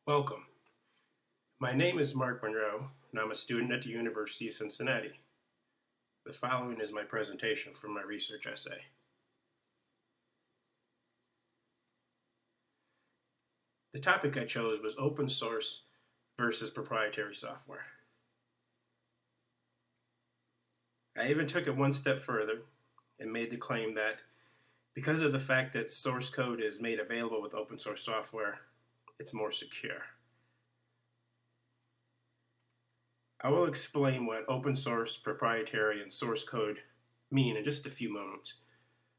Welcome. My name is Mark Munro, and I'm a student at the University of Cincinnati. The following is my presentation from my research essay. The topic I chose was open source versus proprietary software. I even took it one step further and made the claim that because of the fact that source code is made available with open source software, it's more secure. I will explain what open source, proprietary, and source code mean in just a few moments.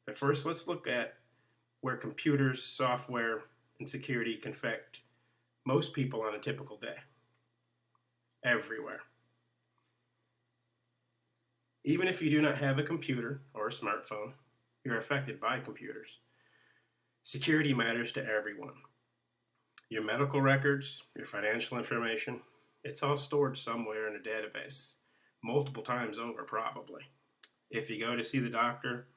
But first, let's look at where computers, software, and security can affect most people on a typical day. Everywhere. Even if you do not have a computer or a smartphone, you're affected by computers. Security matters to everyone. Your medical records, your financial information, it's all stored somewhere in a database, multiple times over probably. If you go to see the doctor,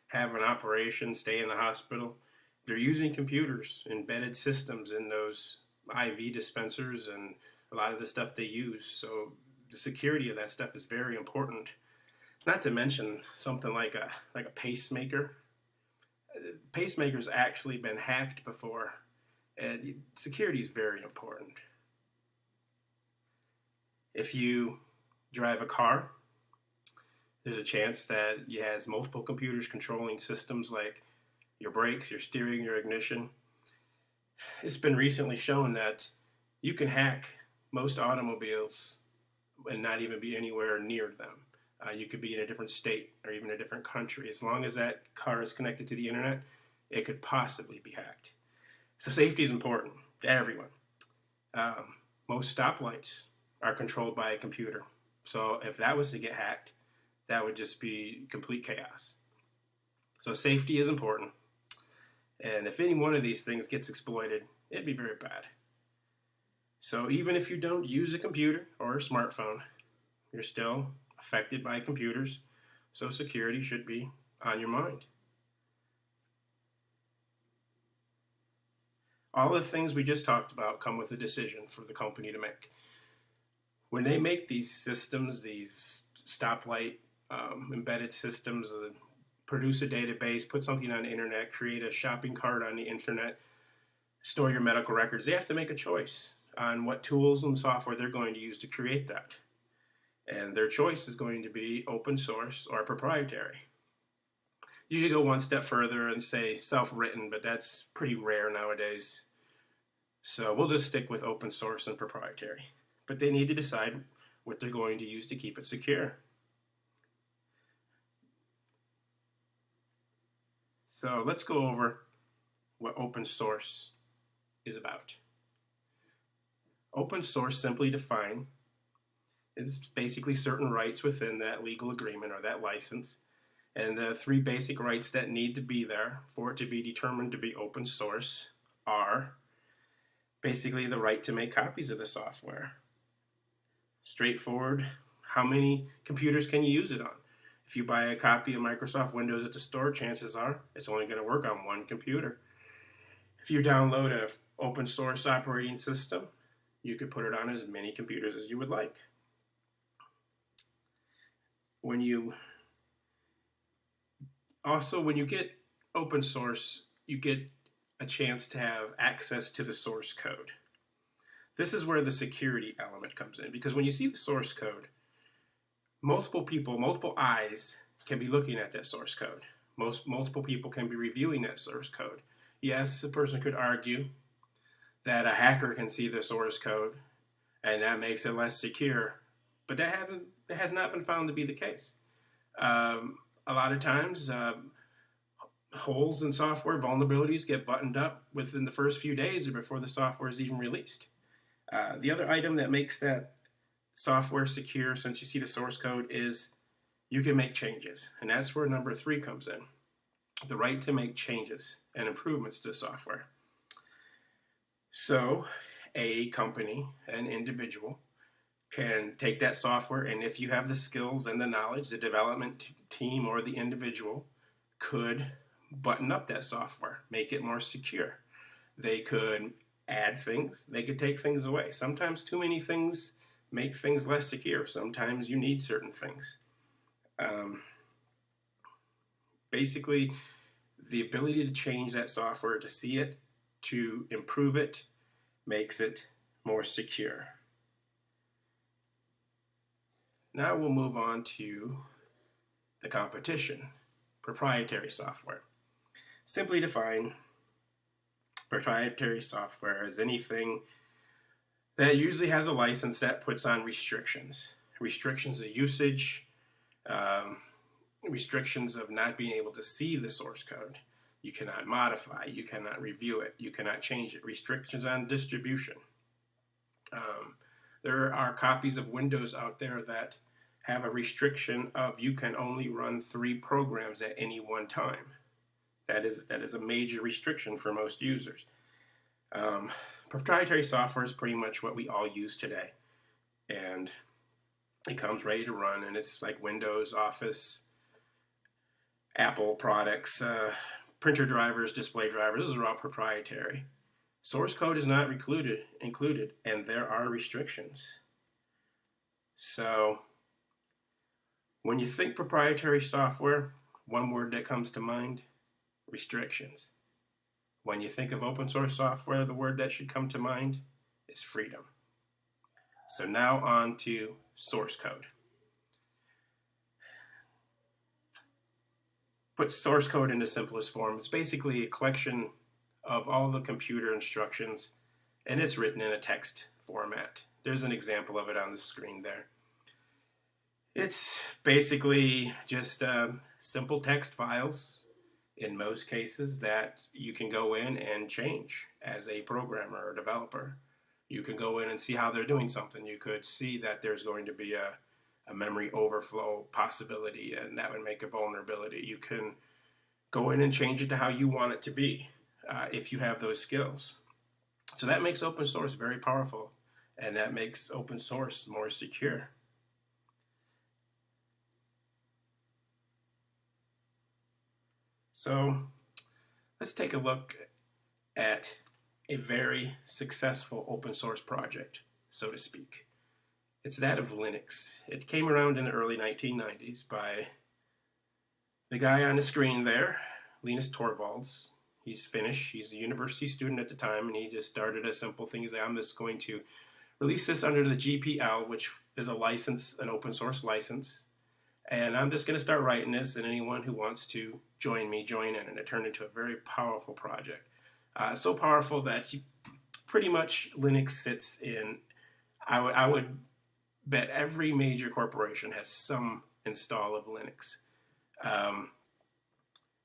have an operation, stay in the hospital, they're using computers, embedded systems in those IV dispensers and a lot of the stuff they use. So the security of that stuff is very important. Not to mention something like a pacemaker. Pacemaker's actually been hacked before. And security is very important. If you drive a car, there's a chance that it has multiple computers controlling systems like your brakes, your steering, your ignition. It's been recently shown that you can hack most automobiles and not even be anywhere near them. You could be in a different state or even a different country. As long as that car is connected to the internet, it could possibly be hacked. So safety is important to everyone. Most stoplights are controlled by a computer. So if that was to get hacked, that would just be complete chaos. So safety is important. And if any one of these things gets exploited, it'd be very bad. So even if you don't use a computer or a smartphone, you're still affected by computers. So security should be on your mind. All the things we just talked about come with a decision for the company to make. When they make these systems, these stoplight embedded systems, produce a database, put something on the internet, create a shopping cart on the internet, store your medical records, they have to make a choice on what tools and software they're going to use to create that. And their choice is going to be open source or proprietary. You could go one step further and say self-written, but that's pretty rare nowadays. So we'll just stick with open source and proprietary. But they need to decide what they're going to use to keep it secure. So let's go over what open source is about. Open source, simply defined, is basically certain rights within that legal agreement or that license. And the three basic rights that need to be there for it to be determined to be open source are basically the right to make copies of the software. Straightforward, how many computers can you use it on? If you buy a copy of Microsoft Windows at the store, chances are it's only going to work on one computer. If you download an open source operating system, you could put it on as many computers as you would like. When you get open source, you get a chance to have access to the source code. This is where the security element comes in, because when you see the source code, multiple people, multiple eyes can be looking at that source code. Multiple people can be reviewing that source code. Yes, a person could argue that a hacker can see the source code and that makes it less secure, but that has not been found to be the case. A lot of times, holes in software, vulnerabilities get buttoned up within the first few days or before the software is even released. The other item that makes that software secure, since you see the source code, is you can make changes. And that's where number 3 comes in. The right to make changes and improvements to the software. So a company, an individual, can take that software, and if you have the skills and the knowledge, the development team or the individual could button up that software, make it more secure. They could add things, they could take things away. Sometimes too many things make things less secure. Sometimes you need certain things. Um, Basically, the ability to change that software, to see it, to improve it, makes it more secure. Now we'll move on to the competition, proprietary software. Simply define proprietary software as anything that usually has a license that puts on restrictions. Restrictions of usage, um, restrictions of not being able to see the source code. You cannot modify, you cannot review it, you cannot change it. Restrictions on distribution. There are copies of Windows out there that have a restriction of you can only run 3 programs at any one time. That is a major restriction for most users. Proprietary software is pretty much what we all use today. And it comes ready to run, and it's like Windows, Office, Apple products, printer drivers, display drivers. Those are all proprietary. Source code is not included, and there are restrictions. So when you think proprietary software, one word that comes to mind, restrictions. When you think of open source software, the word that should come to mind is freedom. So now on to source code. Put source code into simplest form. It's basically a collection of all the computer instructions, and it's written in a text format. There's an example of it on the screen there. It's basically just simple text files in most cases that you can go in and change as a programmer or developer. You can go in and see how they're doing something. You could see that there's going to be a memory overflow possibility, and that would make a vulnerability. You can go in and change it to how you want it to be if you have those skills. So that makes open source very powerful, and that makes open source more secure. So let's take a look at a very successful open source project, so to speak. It's that of Linux. It came around in the early 1990s by the guy on the screen there, Linus Torvalds. He's Finnish. He's a university student at the time, and he just started a simple thing. He's like, I'm just going to release this under the GPL, which is a license, an open source license. And I'm just going to start writing this, and anyone who wants to join me, join in. And it turned into a very powerful project. So powerful that pretty much Linux sits in, I would bet every major corporation has some install of Linux.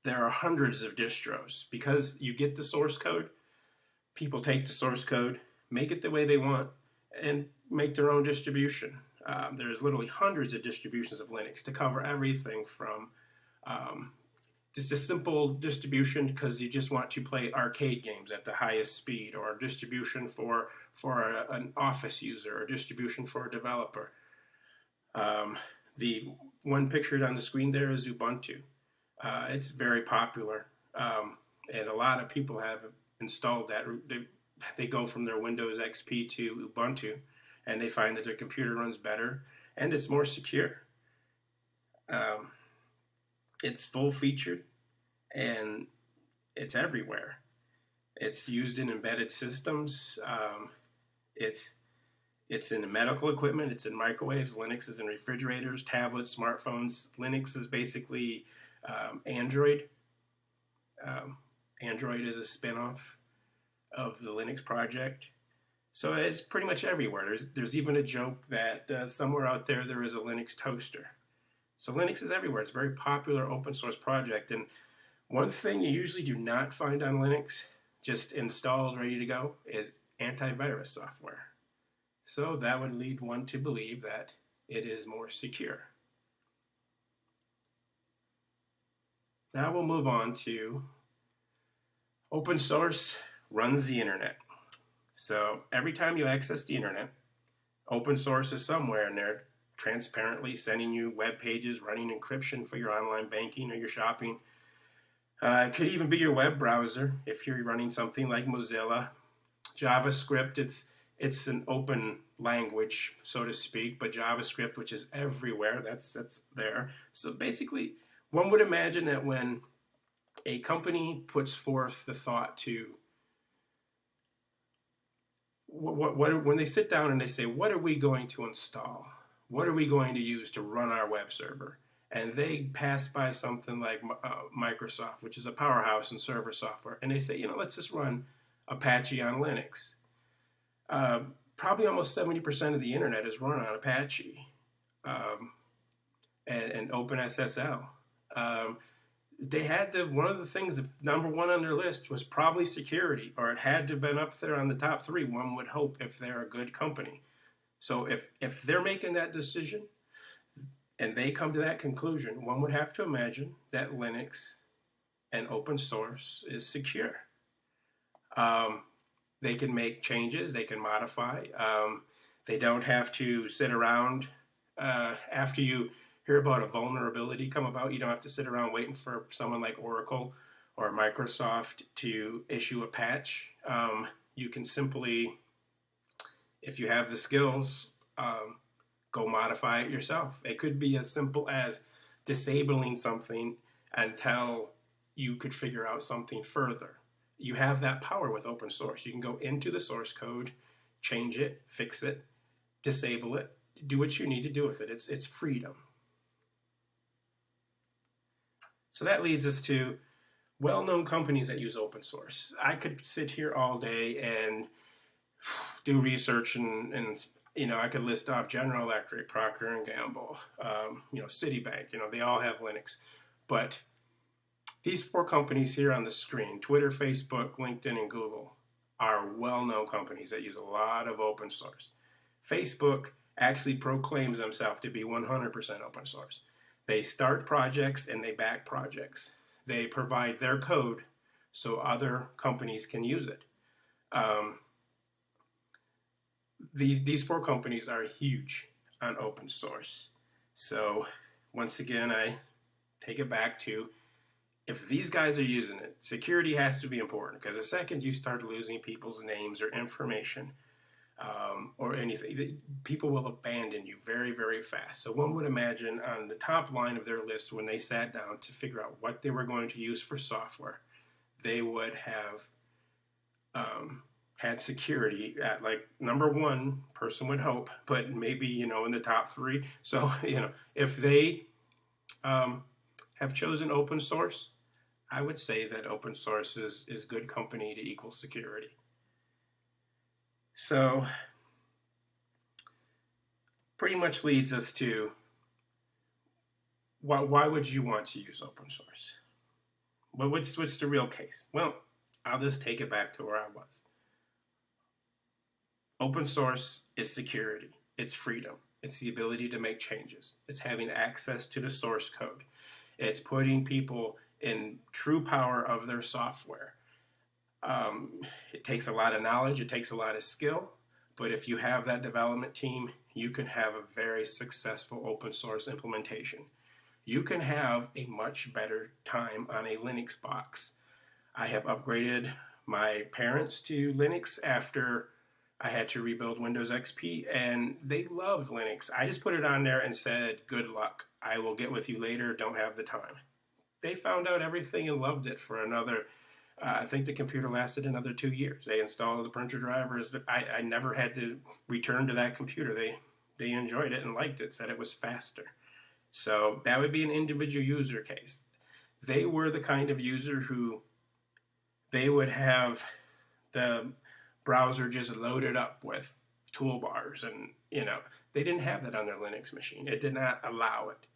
There are hundreds of distros. Because you get the source code, people take the source code, make it the way they want, and make their own distribution. There's literally hundreds of distributions of Linux to cover everything from just a simple distribution because you just want to play arcade games at the highest speed, or a distribution for an office user, or a distribution for a developer. The one pictured on the screen there is Ubuntu. It's very popular, and a lot of people have installed that. They go from their Windows XP to Ubuntu, and they find that their computer runs better and it's more secure. It's full featured and it's everywhere. It's used in embedded systems. It's in medical equipment. It's in microwaves. Linux is in refrigerators, tablets, smartphones. Linux is basically Android. Android is a spin-off of the Linux project. So it's pretty much everywhere. There's even a joke that somewhere out there is a Linux toaster. So Linux is everywhere. It's a very popular open source project. And one thing you usually do not find on Linux, just installed, ready to go, is antivirus software. So that would lead one to believe that it is more secure. Now we'll move on to open source runs the internet. So every time you access the internet, open source is somewhere in there transparently sending you web pages, running encryption for your online banking or your shopping. It could even be your web browser if you're running something like Mozilla JavaScript, it's an open language, so to speak, but JavaScript, which is everywhere, that's there. So basically, one would imagine that when a company puts forth the thought to when they sit down and they say, what are we going to install? What are we going to use to run our web server? And they pass by something like Microsoft, which is a powerhouse in server software, and they say, let's just run Apache on Linux. Probably almost 70% of the internet is run on Apache and OpenSSL. They had to, one of the things, number one on their list was probably security, or it had to have been up there on the top three, one would hope, if they're a good company. So if they're making that decision and they come to that conclusion, one would have to imagine that Linux and open source is secure. They can make changes, they can modify. They don't have to sit around after you hear about a vulnerability come about. You don't have to sit around waiting for someone like Oracle or Microsoft to issue a patch. You can simply, if you have the skills, go modify it yourself. It could be as simple as disabling something until you could figure out something further. You have that power with open source. You can go into the source code, change it, fix it, disable it, do what you need to do with it. It's freedom. So that leads us to well-known companies that use open source. I could sit here all day and do research and I could list off General Electric, Procter and Gamble, Citibank. They all have Linux. But these four companies here on the screen, Twitter, Facebook, LinkedIn, and Google, are well-known companies that use a lot of open source. Facebook actually proclaims themselves to be 100% open source. They start projects and they back projects. They provide their code so other companies can use it. These four companies are huge on open source. So once again, I take it back to, if these guys are using it, security has to be important, because the second you start losing people's names or information or anything, people will abandon you very, very fast. So one would imagine on the top line of their list, when they sat down to figure out what they were going to use for software, they would have had security at like number one, person would hope, but maybe, in the top three. So, if they have chosen open source, I would say that open source is good company to equal security. So pretty much leads us to, why would you want to use open source? Well, what's the real case? Well, I'll just take it back to where I was. Open source is security. It's freedom. It's the ability to make changes. It's having access to the source code. It's putting people in true power of their software. It takes a lot of knowledge. It takes a lot of skill. But if you have that development team, you can have a very successful open source implementation. You can have a much better time on a Linux box. I have upgraded my parents to Linux after I had to rebuild Windows XP, and they loved Linux. I just put it on there and said, good luck. I will get with you later. Don't have the time. They found out everything and loved it for another, I think the computer lasted another 2 years. They installed the printer drivers. I never had to return to that computer. They enjoyed it and liked it, said it was faster. So that would be an individual user case. They were the kind of user who they would have the browser just loaded up with toolbars, and they didn't have that on their Linux machine. It did not allow it.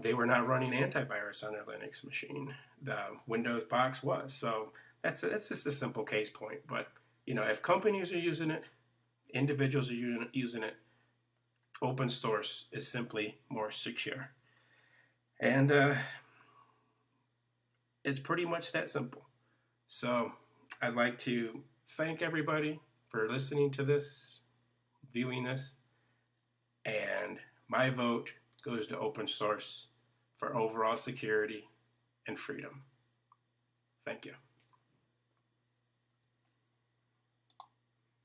They were not running antivirus on their Linux machine. The Windows box was. So that's just a simple case point. But if companies are using it, individuals are using it, open source is simply more secure. And it's pretty much that simple. So I'd like to thank everybody for listening to this, viewing this, and my vote goes to open source for overall security and freedom. Thank you.